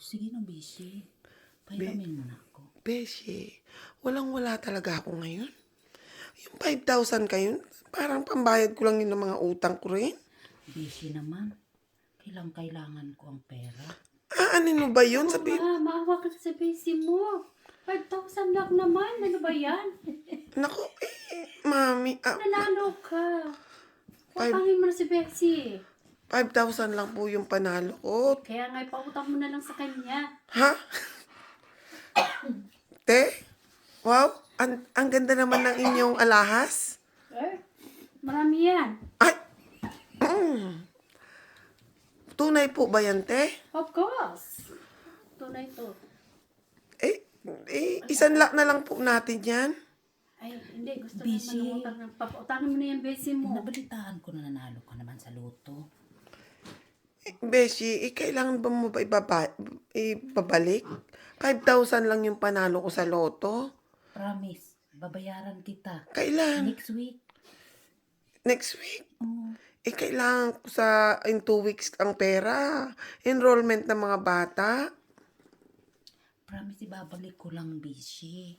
Sige na, Beshi. Pahiramin mo na ako. Beshi, walang-wala talaga ako ngayon. Yung 5,000 kayo, parang pambayad ko lang yun ng mga utang ko rin. Beshi naman. Kailangan ko ang pera. Aanin mo ba yun? Sabi, Maawa ka sa besi mo. 5,000 lang naman. Ano ba yan? naku, mami, Nanalo ka. Five- Utangin mo na si Betsy. 5,000 lang po yung panalo ko. Kaya nga ipautang mo na lang sa kanya. Ha? Te? Wow, ang ganda naman ng inyong alahas. Marami yan. Ay! Tunay po ba yan, te? Of course. Tunay to. Isanlak na lang po natin yan. Ay, hindi. Gusto Betsy. naman umutang ng papautangin mo na yung Betsy mo. Nabalitaan ko na nanalo ka naman sa loto. Beshi, kailangan ba mo ba ibabalik? 5,000 lang yung panalo ko sa loto. Promise, babayaran kita. Kailan? Next week. Next week? Oh, Kailangan ko in 2 weeks ang pera. Enrollment ng mga bata. promise, ibabalik ko lang, Beshi.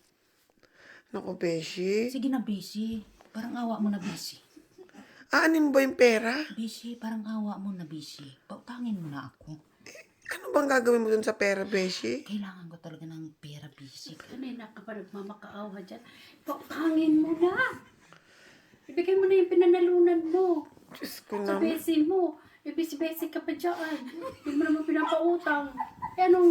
Naku, Beshi. Sige na, Beshi. Parang awa mo na, Beshi. Aanin ba yung pera? Beshi, parang awa mo na, Beshi. Pautangin mo na ako. Ano bang gagawin mo dun sa pera, Beshi? Kailangan ko talaga ng pera, Beshi. Kanina ka pa nagmamakaawa dyan. Pautangin mo na. Ibigay mo na yung pinanalunan mo. Diyos ko Sa naman. Betsy mo. Ibig si Betsy ka pa dyan. Hindi mo naman pinapautang. Eh anong